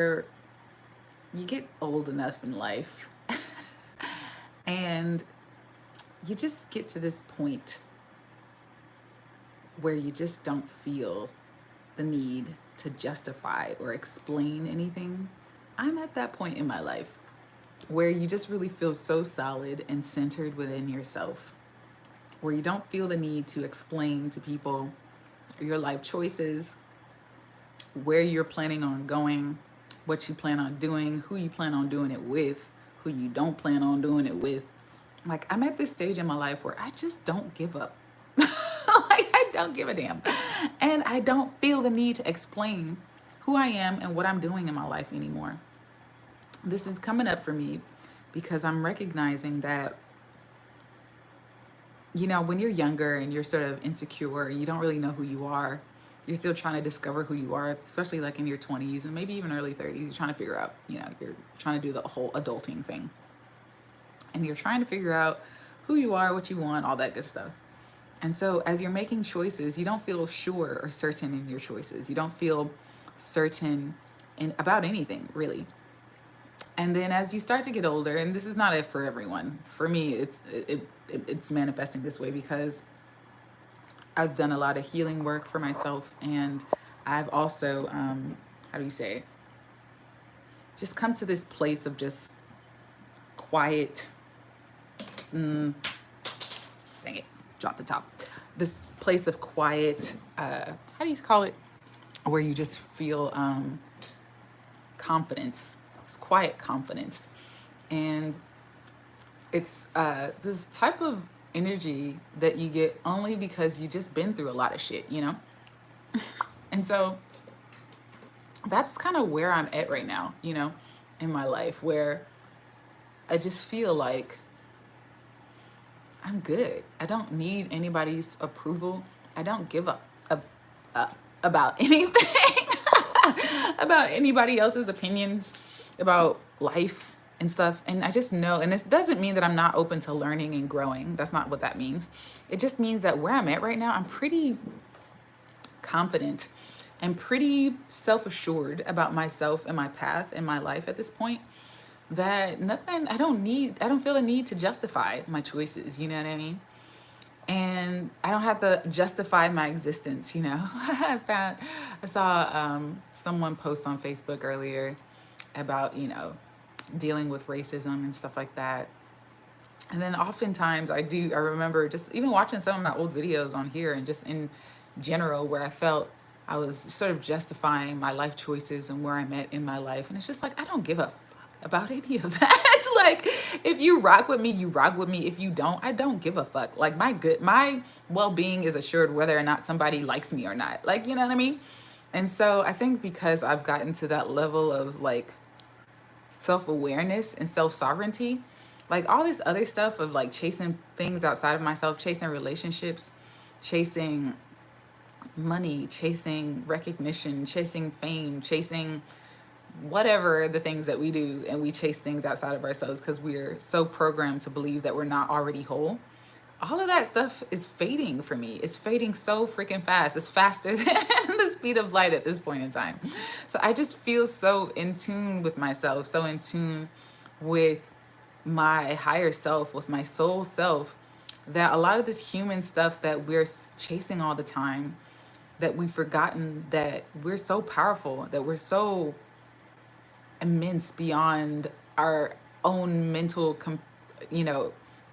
you get old enough in life and you just get to this point where you just don't feel the need to justify or explain anything. I'm at that point in my life where you just really feel so solid and centered within yourself, where you don't feel the need to explain to people your life choices, where you're planning on going, what you plan on doing, who you plan on doing it with, who you don't plan on doing it with. Like, I'm at this stage in my life where I just don't give up. Like, I don't give a damn. And I don't feel the need to explain who I am and what I'm doing in my life anymore. This is coming up for me because I'm recognizing that, when you're younger and you're sort of insecure, you don't really know who you are. You're still trying to discover who you are, especially like in your 20s and maybe even early 30s. You're trying to figure out, you're trying to do the whole adulting thing. And you're trying to figure out who you are, what you want, all that good stuff. And so as you're making choices, you don't feel sure or certain in your choices. You don't feel certain about anything, really. And then as you start to get older, and this is not it for everyone. For me, it's manifesting this way because I've done a lot of healing work for myself, and I've also, how do you say, just come to this place of just quiet. Dang it, drop the top. This place of quiet. How do you call it? Where you just feel confidence. It's quiet confidence, and it's this type of energy that you get only because you just been through a lot of shit, And so that's kind of where I'm at right now, in my life, where I just feel like I'm good. I don't need anybody's approval. I don't give up about anything, about anybody else's opinions about life and stuff. And I just know, and this doesn't mean that I'm not open to learning and growing. That's not what that means. It just means that where I'm at right now, I'm pretty confident and pretty self-assured about myself and my path and my life at this point, that I don't feel a need to justify my choices. You know what I mean? And I don't have to justify my existence. I saw someone post on Facebook earlier about, dealing with racism and stuff like that. And then oftentimes I remember just even watching some of my old videos on here and just in general where I felt I was sort of justifying my life choices and where I'm at in my life. And it's just like, I don't give a fuck about any of that. Like, if you rock with me, you rock with me. If you don't, I don't give a fuck. Like, my well-being is assured whether or not somebody likes me or not. Like, you know what I mean? And so I think because I've gotten to that level of like self-awareness and self-sovereignty, like all this other stuff of like chasing things outside of myself, chasing relationships, chasing money, chasing recognition, chasing fame, chasing whatever the things that we do, and we chase things outside of ourselves because we're so programmed to believe that we're not already whole. All of that stuff is fading for me. It's fading so freaking fast. It's faster than the speed of light at this point in time. So I just feel so in tune with myself, so in tune with my higher self, with my soul self, that a lot of this human stuff that we're chasing all the time, that we've forgotten that we're so powerful, that we're so immense beyond our own mental,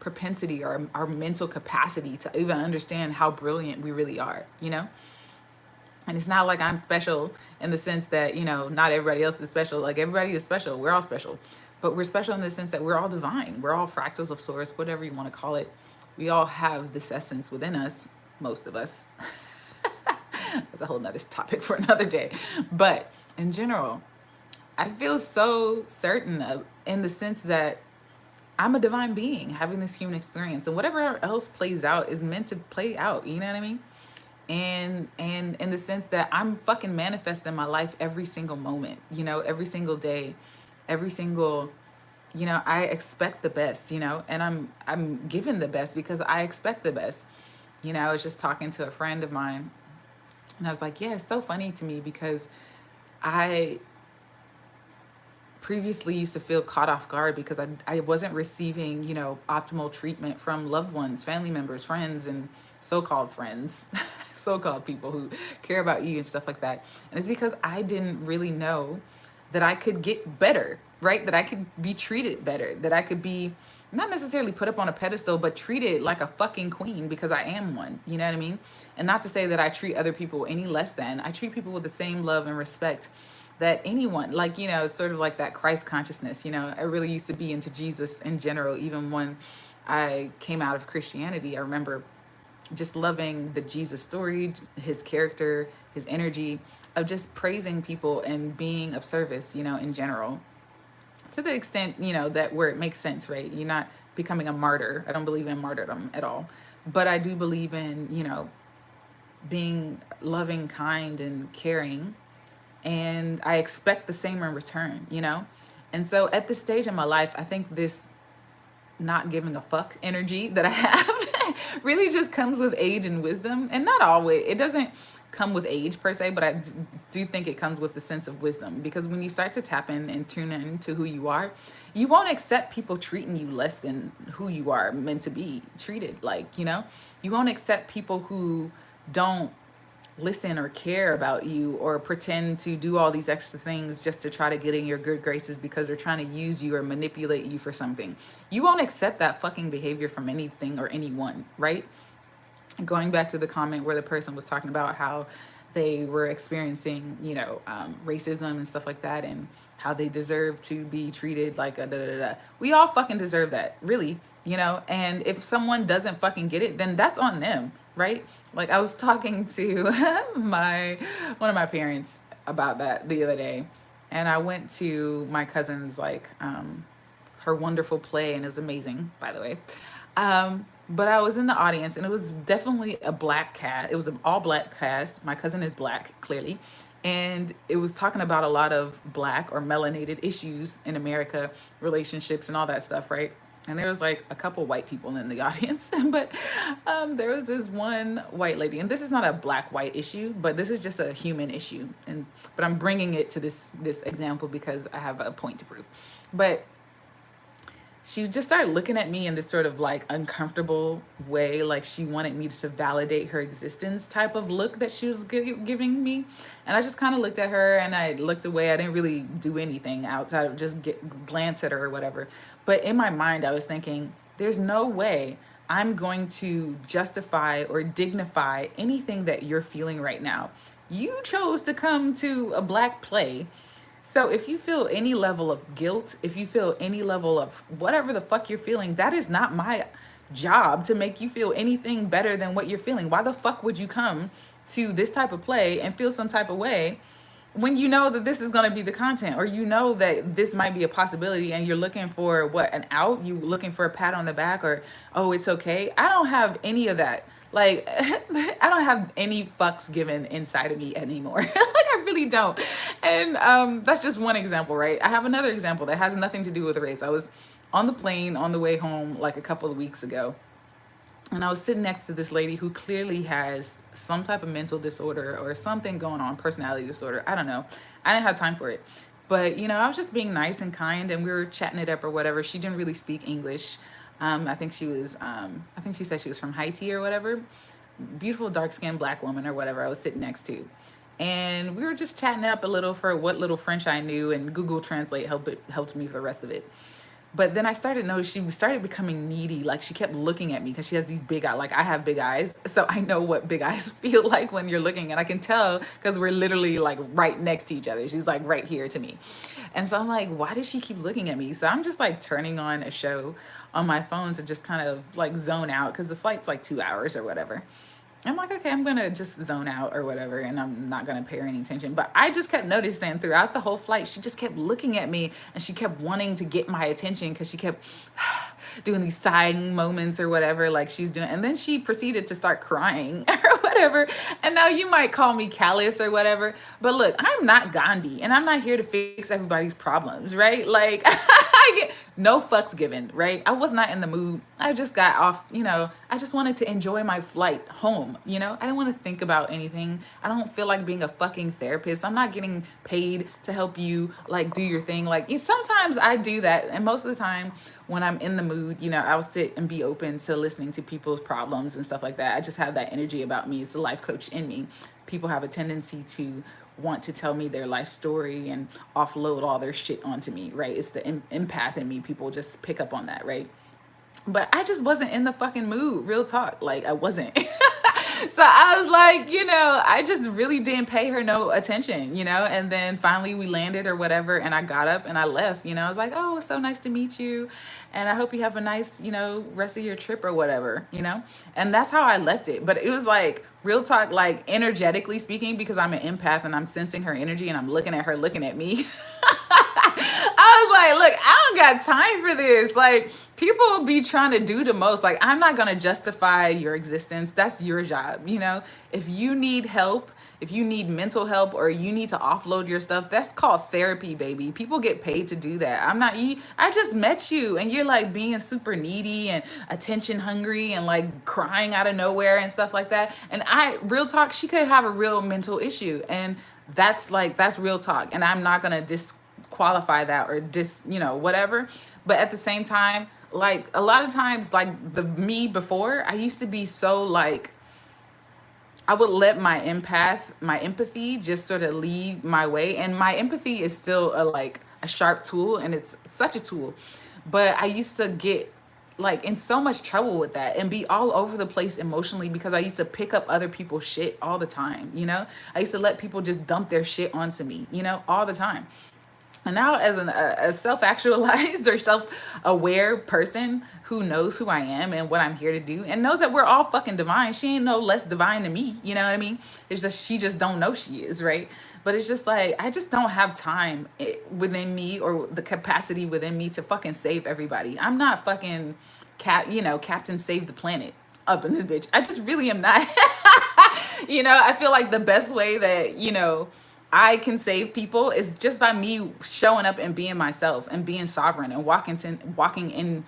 propensity or our mental capacity to even understand how brilliant we really are, And it's not like I'm special in the sense that, not everybody else is special. Like, everybody is special. We're all special. But we're special in the sense that we're all divine. We're all fractals of source, whatever you want to call it. We all have this essence within us, most of us. That's a whole nother topic for another day. But in general, I feel so certain of, in the sense that I'm a divine being having this human experience, and whatever else plays out is meant to play out. You know what I mean? And in the sense that I'm fucking manifesting my life every single moment, every single day, every single, I expect the best, and I'm given the best because I expect the best. I was just talking to a friend of mine, and I was like, yeah, it's so funny to me because I previously used to feel caught off guard because I wasn't receiving, you know, optimal treatment from loved ones, family members, friends, and so-called friends, so-called people who care about you and stuff like that. And it's because I didn't really know that I could get better, right? That I could be treated better, that I could be not necessarily put up on a pedestal, but treated like a fucking queen because I am one. You know what I mean? And not to say that I treat other people any less than. I treat people with the same love and respect that anyone, like, you know, it's sort of like that Christ consciousness. You know, I really used to be into Jesus in general. Even when I came out of Christianity, I remember just loving the Jesus story, his character, his energy of just praising people and being of service, you know, in general, to the extent, you know, that where it makes sense, right? You're not becoming a martyr. I don't believe in martyrdom at all. But I do believe in, you know, being loving, kind, and caring. And I expect the same in return, you know? And so at this stage in my life, I think this not giving a fuck energy that I have really just comes with age and wisdom. And not always, it doesn't come with age per se, but I do think it comes with the sense of wisdom, because when you start to tap in and tune in to who you are, you won't accept people treating you less than who you are meant to be treated. Like, you know, you won't accept people who don't listen or care about you or pretend to do all these extra things just to try to get in your good graces because they're trying to use you or manipulate you for something. You won't accept that fucking behavior from anything or anyone, right? Going back to the comment where the person was talking about how they were experiencing, you know, racism and stuff like that, and how they deserve to be treated like a da-da-da-da. We all fucking deserve that, really, you know? And if someone doesn't fucking get it, then that's on them, right? Like, I was talking to one of my parents about that the other day, and I went to my cousin's, like, her wonderful play, and it was amazing, by the way. But I was in the audience, and it was definitely a black cast. It was an all black cast. My cousin is black, clearly. And it was talking about a lot of black or melanated issues in America, relationships and all that stuff, right? And there was like a couple white people in the audience, but there was this one white lady, and this is not a black-white issue, but this is just a human issue. But I'm bringing it to this example because I have a point to prove. But she just started looking at me in this sort of like uncomfortable way, like she wanted me to validate her existence type of look that she was giving me. And I just kind of looked at her and I looked away. I didn't really do anything outside of just glance at her or whatever. But in my mind, I was thinking, there's no way I'm going to justify or dignify anything that you're feeling right now. You chose to come to a black play. So if you feel any level of guilt, if you feel any level of whatever the fuck you're feeling, that is not my job to make you feel anything better than what you're feeling. Why the fuck would you come to this type of play and feel some type of way when you know that this is going to be the content, or you know that this might be a possibility and you're looking for what, an out? You looking for a pat on the back or, oh, it's okay? I don't have any of that. Like, I don't have any fucks given inside of me anymore. Like, I really don't. And that's just one example, right? I have another example that has nothing to do with race. I was on the plane on the way home like a couple of weeks ago, and I was sitting next to this lady who clearly has some type of mental disorder or something going on, personality disorder. I don't know. I didn't have time for it. But, you know, I was just being nice and kind, and we were chatting it up or whatever. She didn't really speak English. I think she said she was from Haiti or whatever. Beautiful, dark-skinned black woman or whatever I was sitting next to. And we were just chatting up a little for what little French I knew, and Google Translate helped me for the rest of it. But then I started to notice she started becoming needy. Like, she kept looking at me because she has these big eyes. Like, I have big eyes, so I know what big eyes feel like when you're looking. And I can tell because we're literally like right next to each other. She's like right here to me. And so I'm like, why does she keep looking at me? So I'm just like turning on a show on my phone to just kind of like zone out, because the flight's like 2 hours or whatever. I'm like, okay, I'm gonna just zone out or whatever, and I'm not gonna pay her any attention. But I just kept noticing throughout the whole flight, she just kept looking at me, and she kept wanting to get my attention because she kept doing these sighing moments or whatever, like she's doing. And then she proceeded to start crying or whatever. And now you might call me callous or whatever. But look, I'm not Gandhi and I'm not here to fix everybody's problems, right? Like, I get no fucks given, right? I was not in the mood. I just got off, I just wanted to enjoy my flight home, I didn't want to think about anything. I don't feel like being a fucking therapist. I'm not getting paid to help you like do your thing. Like sometimes I do that. And most of the time when I'm in the mood, I'll sit and be open to listening to people's problems and stuff like that. I just have that energy about me. It's the life coach in me. People have a tendency to want to tell me their life story and offload all their shit onto me, right? It's the empath in me. People just pick up on that, right? But I just wasn't in the fucking mood, real talk. Like I wasn't. So I was like, I just really didn't pay her no attention, and then finally we landed or whatever. And I got up and I left, I was like, oh, it's so nice to meet you. And I hope you have a nice, rest of your trip or whatever, and that's how I left it. But it was like real talk, like energetically speaking, because I'm an empath and I'm sensing her energy and I'm looking at her, looking at me. I was like, look, I don't got time for this. Like, people be trying to do the most. Like, I'm not going to justify your existence. That's your job. If you need help, if you need mental help or you need to offload your stuff, that's called therapy, baby. People get paid to do that. I just met you and you're like being super needy and attention hungry and like crying out of nowhere and stuff like that. And real talk, she could have a real mental issue. And that's real talk. And I'm not going to disqualify that or whatever. But at the same time, like a lot of times, like the me before, I used to be so like, I would let my empathy just sort of lead my way. And my empathy is still a sharp tool and it's such a tool. But I used to get like in so much trouble with that and be all over the place emotionally because I used to pick up other people's shit all the time, I used to let people just dump their shit onto me, all the time. And now as a self-actualized or self-aware person who knows who I am and what I'm here to do and knows that we're all fucking divine. She ain't no less divine than me. You know what I mean? It's just, she just don't know she is, right? But it's just like, I just don't have time within me or the capacity within me to fucking save everybody. I'm not fucking Captain Save the Planet up in this bitch. I just really am not. I feel like the best way that, I can save people is just by me showing up and being myself and being sovereign and walking in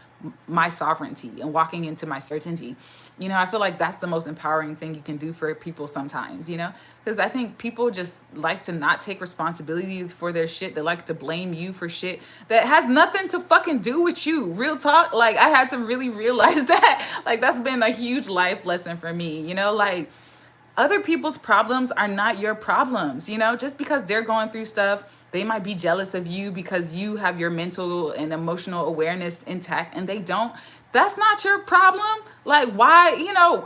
my sovereignty and walking into my certainty. I feel like that's the most empowering thing you can do for people sometimes, because I think people just like to not take responsibility for their shit. They like to blame you for shit that has nothing to fucking do with you. Real talk. Like I had to really realize that. Like that's been a huge life lesson for me, like other people's problems are not your problems, just because they're going through stuff, they might be jealous of you because you have your mental and emotional awareness intact and they don't. That's not your problem. Like why,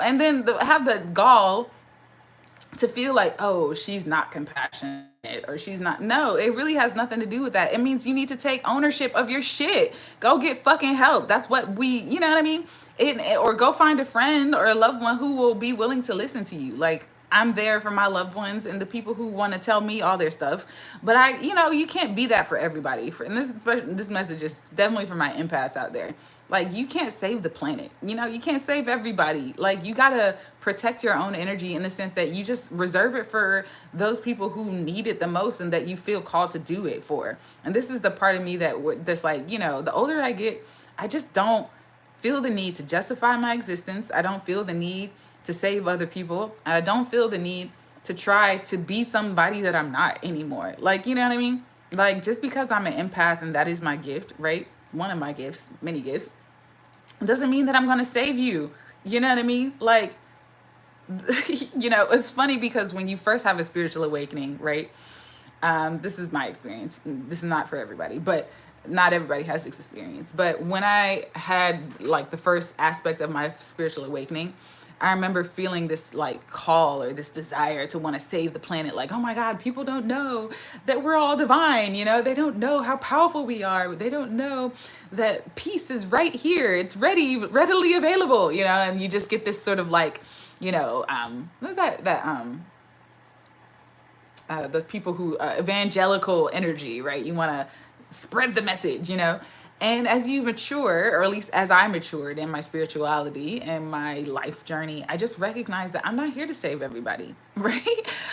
and then have the gall to feel like, oh, she's not compassionate or she's not. No, it really has nothing to do with that. It means you need to take ownership of your shit. Go get fucking help. That's what you know what I mean? Or go find a friend or a loved one who will be willing to listen to you. Like I'm there for my loved ones and the people who want to tell me all their stuff. But you can't be that for everybody. And this message is definitely for my empaths out there. Like you can't save the planet. You can't save everybody. Like you gotta protect your own energy in the sense that you just reserve it for those people who need it the most and that you feel called to do it for. And this is the part of me that's like, the older I get, I just don't feel the need to justify my existence. I don't feel the need to save other people. I don't feel the need to try to be somebody that I'm not anymore. Like, you know what I mean? Like just because I'm an empath and that is my gift, right? One of my gifts, many gifts, doesn't mean that I'm going to save you. You know what I mean? Like, it's funny because when you first have a spiritual awakening, right? This is my experience. This is not for everybody, but not everybody has this experience. But when I had like the first aspect of my spiritual awakening, I remember feeling this like call or this desire to want to save the planet. Like, oh my God, people don't know that we're all divine. They don't know how powerful we are. They don't know that peace is right here. It's readily available, and you just get this sort of like, what's that the people who evangelical energy, right? You want to spread the message, And as you mature, or at least as I matured in my spirituality and my life journey, I just recognized that I'm not here to save everybody, right?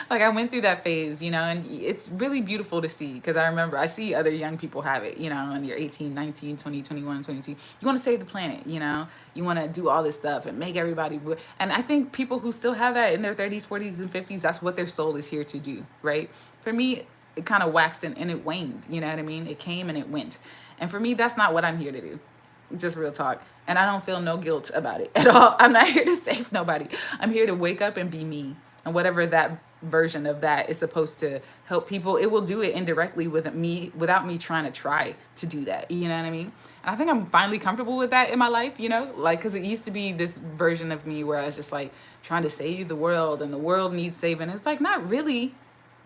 Like I went through that phase, and it's really beautiful to see because I remember I see other young people have it, when you're 18, 19, 20, 21, 22. You want to save the planet, you want to do all this stuff and make everybody. And I think people who still have that in their 30s, 40s, and 50s, that's what their soul is here to do, right? For me, it kind of waxed and it waned, you know what I mean? It came and it went. And for me, that's not what I'm here to do. Just real talk. And I don't feel no guilt about it at all. I'm not here to save nobody. I'm here to wake up and be me. And whatever that version of that is supposed to help people, it will do it indirectly with me without me trying to try to do that. You know what I mean? And I think I'm finally comfortable with that in my life, like, because it used to be this version of me where I was just like trying to save the world and the world needs saving. It's like, not really.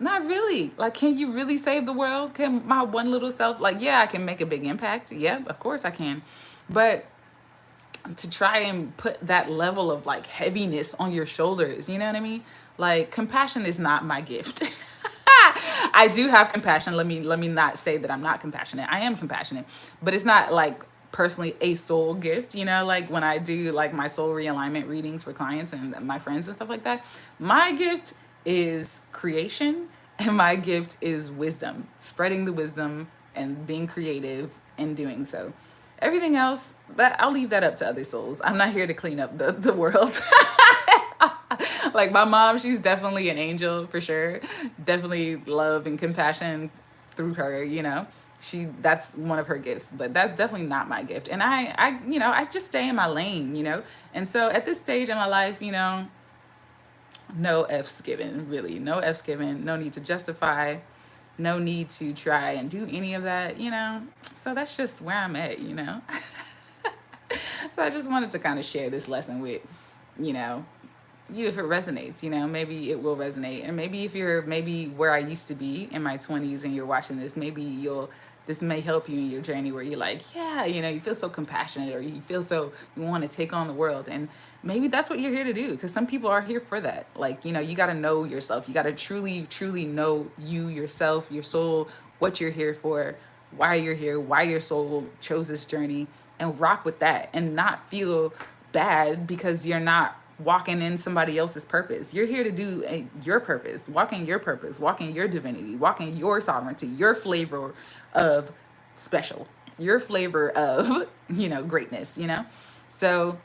Not really. Like, can you really save the world? Can my one little self, like, yeah, I can make a big impact. Yeah, of course I can. But to try and put that level of like heaviness on your shoulders, you know what I mean? Like, compassion is not my gift. I do have compassion. Let me not say that I'm not compassionate. I am compassionate, but it's not like personally a soul gift, like when I do like my soul realignment readings for clients and my friends and stuff like that. My gift is creation, and my gift is wisdom, spreading the wisdom and being creative in doing so. Everything else, that I'll leave that up to other souls. I'm not here to clean up the world. Like my mom, she's definitely an angel for sure. Definitely love and compassion through her, that's one of her gifts, but that's definitely not my gift. And I just stay in my lane. And so at this stage in my life, no F's given, really. No F's given. No need to justify. No need to try and do any of that, So that's just where I'm at, So I just wanted to kind of share this lesson with, you if it resonates, maybe it will resonate. And maybe if you're maybe where I used to be in my 20s and you're watching this, maybe this may help you in your journey where you're like, yeah, you feel so compassionate or you feel so you want to take on the world. And maybe that's what you're here to do, because some people are here for that. Like, you got to know yourself. You got to truly, truly know you, yourself, your soul, what you're here for, why you're here, why your soul chose this journey, and rock with that and not feel bad because you're not walking in somebody else's purpose. You're here to do your purpose, walking your purpose, walking your divinity, walking your sovereignty, your flavor of special, your flavor of, greatness, So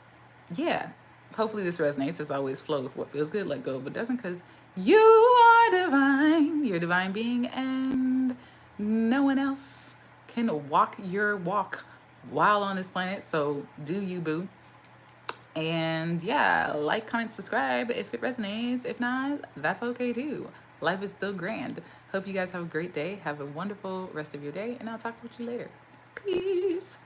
yeah, hopefully this resonates. As always, flow with what feels good, let go of what doesn't, because you are divine. You're a divine being, and no one else can walk your walk while on this planet. So do you, boo. And yeah, like, comment, subscribe if it resonates. If not, that's okay too. Life is still grand. Hope you guys have a great day. Have a wonderful rest of your day, and I'll talk with you later. Peace.